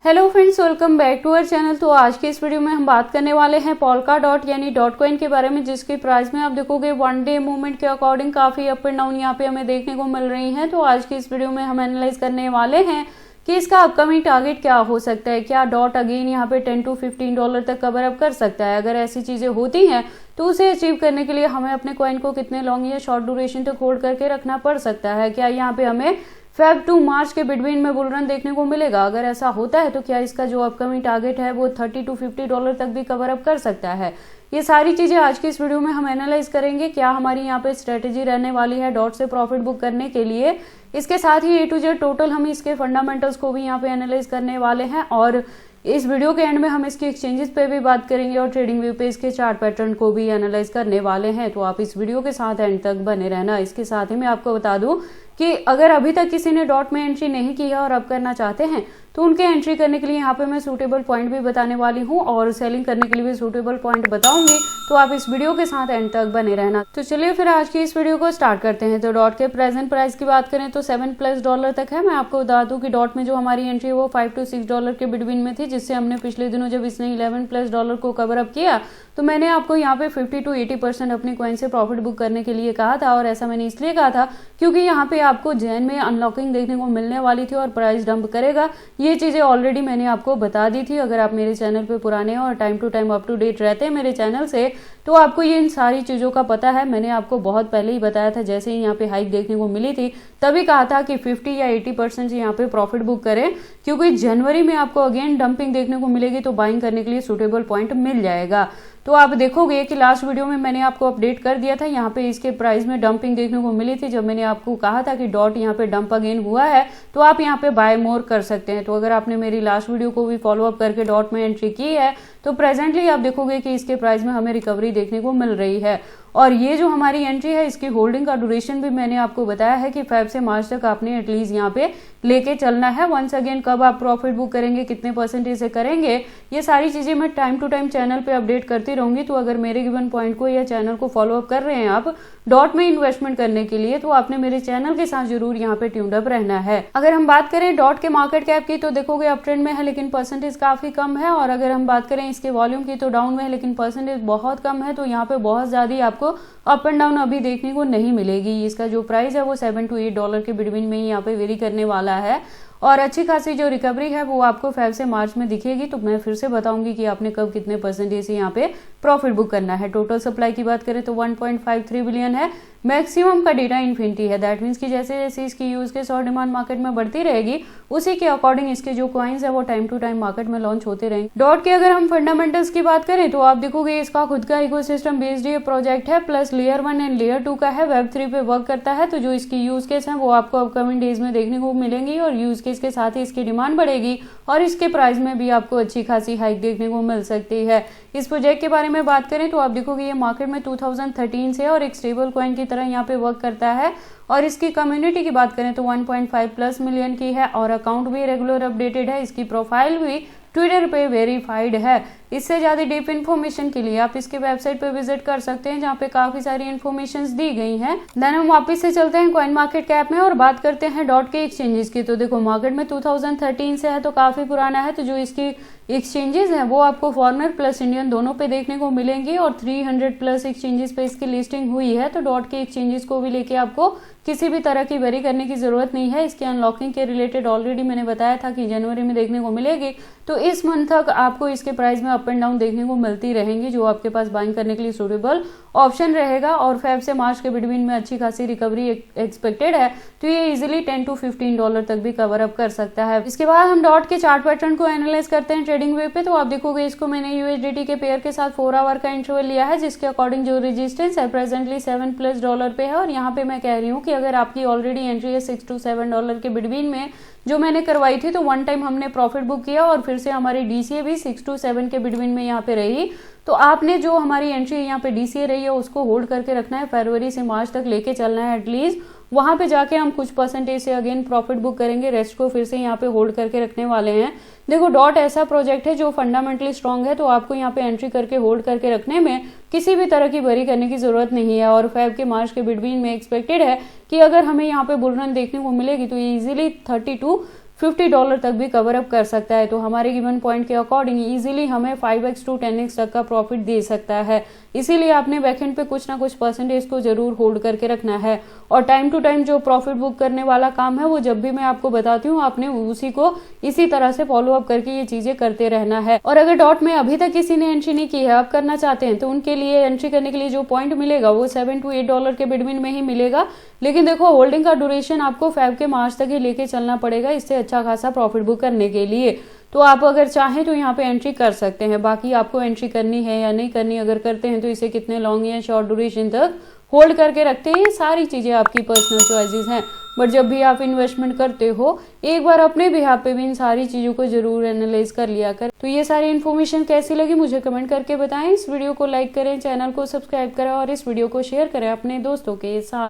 Hello friends, welcome back to our channel. तो आज के इस वीडियो में हम बात करने वाले हैं पोल्का डॉट यानी डॉट कॉइन के बारे में, जिसकी प्राइस में आप देखोगे वन डे मूवमेंट के अकॉर्डिंग काफी अप एंड डाउन यहाँ पे हमें देखने को मिल रही है। तो आज की इस वीडियो में हम एनालाइज करने वाले हैं कि इसका अपकमिंग टारगेट क्या हो सकता है। क्या डॉट अगेन यहाँ पे $10 to $15 तक कवर अप कर सकता है? अगर ऐसी चीजें होती हैं तो उसे अचीव करने के लिए हमें अपने कॉइन को कितने लॉन्ग या शॉर्ट ड्यूरेशन तक होल्ड करके रखना पड़ सकता है? क्या यहाँ पे हमें फेब टू मार्च के बिटवीन में बुल रन देखने को मिलेगा? अगर ऐसा होता है तो क्या इसका जो अपकमिंग टारगेट है वो $30 to $50 तक भी कवर अप कर सकता है? ये सारी चीजें आज की इस वीडियो में हम एनालाइज करेंगे। क्या हमारी यहाँ पे स्ट्रेटेजी रहने वाली है डॉट से प्रॉफिट बुक करने के लिए, इसके साथ ही A to Z टोटल हम इसके फंडामेंटल्स को भी यहाँ पे एनालाइज करने वाले हैं, और इस वीडियो के एंड में हम इसके एक्सचेंजेस पे भी बात करेंगे और ट्रेडिंग व्यू पे इसके चार्ट पैटर्न को भी एनालाइज करने वाले हैं। तो आप इस वीडियो के साथ एंड तक बने रहना। इसके साथ ही मैं आपको बता दूं कि अगर अभी तक किसी ने डॉट में एंट्री नहीं की है और अब करना चाहते हैं तो उनके एंट्री करने के लिए यहाँ पे मैं सूटेबल पॉइंट भी बताने वाली हूँ और सेलिंग करने के लिए भी सूटेबल पॉइंट बताऊंगी। तो आप इस वीडियो के साथ एंड तक बने रहना। तो चलिए फिर आज की इस वीडियो को स्टार्ट करते हैं। तो डॉट के प्रेजेंट प्राइस की बात करें तो $7+ तक है। मैं आपको बता दूं कि डॉट में जो हमारी एंट्री है वो $5 to $6 के बिटवीन में थी, जिससे हमने पिछले दिनों जब इसने $11+ को कवर अप किया तो मैंने आपको यहाँ पे 50 to 80% अपनी कॉइन से प्रॉफिट बुक करने के लिए कहा था। और ऐसा मैंने इसलिए कहा था क्योंकि यहाँ पे आपको जैन में अनलॉकिंग देखने को मिलने वाली थी और प्राइस डंप करेगा। ये चीजें ऑलरेडी मैंने आपको बता दी थी। अगर आप मेरे चैनल पे पुराने और time to time up to date रहते हैं मेरे चैनल से तो आपको ये इन सारी चीजों का पता है। मैंने आपको बहुत पहले ही बताया था, जैसे ही यहाँ पे हाइक देखने को मिली थी तभी कहा था कि 50 या 80% यहाँ पे प्रॉफिट बुक करें, क्योंकि जनवरी में आपको अगेन डंपिंग देखने को मिलेगी तो बाइंग करने के लिए सुटेबल पॉइंट मिल जाएगा। तो आप देखोगे कि लास्ट वीडियो में मैंने आपको अपडेट कर दिया था, यहाँ पे इसके प्राइस में डंपिंग देखने को मिली थी। जब मैंने आपको कहा था कि डॉट यहाँ पे डंप अगेन हुआ है तो आप यहाँ पे बाय मोर कर सकते हैं। तो अगर आपने मेरी लास्ट वीडियो को भी फॉलो अप करके डॉट में एंट्री की है तो प्रेजेंटली आप देखोगे कि इसके प्राइस में हमें रिकवरी देखने को मिल रही है। और ये जो हमारी एंट्री है इसकी होल्डिंग का ड्यूरेशन भी मैंने आपको बताया है कि फेब से मार्च तक आपने एटलीस्ट यहाँ पे लेके चलना है। वंस अगेन कब आप प्रॉफिट बुक करेंगे, कितने परसेंटेज से करेंगे, ये सारी चीजें मैं टाइम टू टाइम चैनल पे अपडेट करती रहूंगी। तो अगर मेरे गिवन पॉइंट को या चैनल को फॉलो अप कर रहे हैं आप डॉट में इन्वेस्टमेंट करने के लिए तो आपने मेरे चैनल के साथ जरूर यहाँ पे ट्यून्ड अप रहना है। अगर हम बात करें डॉट के मार्केट कैप की तो देखोगे अप ट्रेंड में है लेकिन परसेंटेज काफी कम है, और अगर हम बात करें इसके वॉल्यूम की तो डाउन में है लेकिन परसेंटेज बहुत कम है। तो यहाँ पे बहुत ज्यादा आपको अप एंड डाउन अभी देखने को नहीं मिलेगी। इसका जो प्राइस है वो $7 to $8 के बिटवीन में ही यहाँ पे वेरी करने वाला है, और अच्छी खासी जो रिकवरी है वो आपको फेब से मार्च में दिखेगी। तो मैं फिर से बताऊंगी कि आपने कब कितने परसेंटेज से यहाँ पे प्रॉफिट बुक करना है। टोटल सप्लाई की बात करें तो 1.53 बिलियन है। मैक्सिमम का डेटा इन्फिनिटी है। दैट मीन्स कि जैसे जैसे इसकी यूज केस और डिमांड मार्केट में बढ़ती रहेगी उसी के अकॉर्डिंग इसके जो कॉइन्स है वो टाइम टू टाइम मार्केट में लॉन्च होते रहेंगे। डॉट के अगर हम फंडामेंटल्स की बात करें तो आप देखोगे इसका खुद का इकोसिस्टम बेस्ड प्रोजेक्ट है, प्लस लेयर 1 एंड लेयर 2 का है, वेब 3 पे वर्क करता है। तो जो इसकी यूज केस है वो आपको अपकमिंग डेज में देखने को मिलेंगी, और यूज केस के साथ ही इसकी डिमांड बढ़ेगी और इसके प्राइस में भी आपको अच्छी खासी हाइक देखने को मिल सकती है। इस प्रोजेक्ट के बारे में बात करें तो आप देखोगे ये मार्केट में 2013 से और एक स्टेबल कॉइन की तरह यहाँ पे वर्क करता है। और इसकी कम्युनिटी की बात करें तो 1.5+ मिलियन की है, और अकाउंट भी रेगुलर अपडेटेड है। इसकी प्रोफाइल भी ट्विटर पे वेरीफाइड है। इससे ज्यादा डीप इन्फॉर्मेशन के लिए आप इसके वेबसाइट पे विजिट कर सकते हैं, जहाँ पे काफी सारी इन्फॉर्मेशन दी गई हैं। देन हम वापस से चलते हैं कॉइन मार्केट कैप में और बात करते हैं डॉट के एक्सचेंजेस की। तो देखो मार्केट में 2013 से है तो काफी पुराना है। तो जो इसकी एक्सचेंजेस हैं वो आपको फॉरेनर प्लस इंडियन दोनों पे देखने को मिलेंगी, और 300+ एक्सचेंजेस पे इसकी लिस्टिंग हुई है। तो डॉट के एक्सचेंजेस को भी लेके आपको किसी भी तरह की वेरी करने की जरूरत नहीं है। इसके अनलॉकिंग के रिलेटेड ऑलरेडी मैंने बताया था कि जनवरी में देखने को मिलेगी। तो इस मंथ तक आपको इसके प्राइस में अप एंड डाउन देखने को मिलती रहेंगी, जो आपके पास बाइंग करने के लिए सूटेबल ऑप्शन रहेगा। और फेब से मार्च के बिटवीन में अच्छी खासी रिकवरी एक्सपेक्टेड है, तो ये इजीली $10 to $15 तक भी कवर अप कर सकता है। इसके बाद हम डॉट के चार्ट पैटर्न को एनालाइज करते हैं ट्रेडिंग वे पे। तो आप देखोगे इसको मैंने USDT के पेयर के साथ 4 आवर का इंटरवल लिया है, जिसके अकॉर्डिंग जो रेजिस्टेंस है प्रेजेंटली $7+ पे है। और यहाँ पे मैं कह रही हूँ कि अगर आपकी ऑलरेडी एंट्री है $6 to $7 के बिटवीन में जो मैंने करवाई थी तो वन टाइम हमने प्रॉफिट बुक किया, और फिर से हमारी DCA भी 6 to 7 के बिटवीन में यहाँ पे रही। तो आपने जो हमारी एंट्री यहाँ पे DCA रही है उसको होल्ड करके रखना है, फरवरी से मार्च तक लेके चलना है एटलीस्ट। वहां पे जाके हम कुछ परसेंटेज से अगेन प्रॉफिट बुक करेंगे, रेस्ट को फिर से यहाँ पे होल्ड करके रखने वाले हैं। देखो डॉट ऐसा प्रोजेक्ट है जो फंडामेंटली स्ट्रांग है, तो आपको यहाँ पे एंट्री करके होल्ड करके रखने में किसी भी तरह की वरी करने की जरूरत नहीं है। और फेब के मार्च के बिटवीन में एक्सपेक्टेड है कि अगर हमें यहाँ पे बुल रन देखने को मिलेगी तो ये इजीली $30 to $50 तक भी कवर अप कर सकता है। तो हमारे गिवन पॉइंट के अकॉर्डिंग इजीली हमें 5x to 10x तक का प्रॉफिट दे सकता है। इसीलिए आपने बैकएंड पे कुछ ना कुछ परसेंटेज को जरूर होल्ड करके रखना है। और टाइम टू टाइम जो प्रॉफिट बुक करने वाला काम है वो जब भी मैं आपको बताती हूँ आपने उसी को इसी तरह से फॉलो अप करके ये चीजें करते रहना है। और अगर डॉट में अभी तक किसी ने एंट्री नहीं की है, आप करना चाहते हैं, तो उनके लिए एंट्री करने के लिए जो पॉइंट मिलेगा वो $7 to $8 के बिटवीन में ही मिलेगा। लेकिन देखो होल्डिंग का ड्यूरेशन आपको फेब के मार्च तक ही लेके चलना पड़ेगा इससे अच्छा खासा प्रॉफिट बुक करने के लिए। तो आप अगर चाहें तो यहाँ पे एंट्री कर सकते हैं। बाकी आपको एंट्री करनी है या नहीं करनी, अगर करते हैं तो इसे कितने लॉन्ग या शॉर्ट ड्यूरेशन तक होल्ड करके रखते हैं, ये सारी चीजें आपकी पर्सनल चॉइसेस हैं। बट जब भी आप इन्वेस्टमेंट करते हो एक बार अपने बिहाफ पे भी इन सारी चीजों को जरूर एनालाइज कर लिया कर। तो ये सारी इन्फॉर्मेशन कैसी लगी मुझे कमेंट करके बताएं। इस वीडियो को लाइक करें, चैनल को सब्सक्राइब करें और इस वीडियो को शेयर करें अपने दोस्तों के साथ।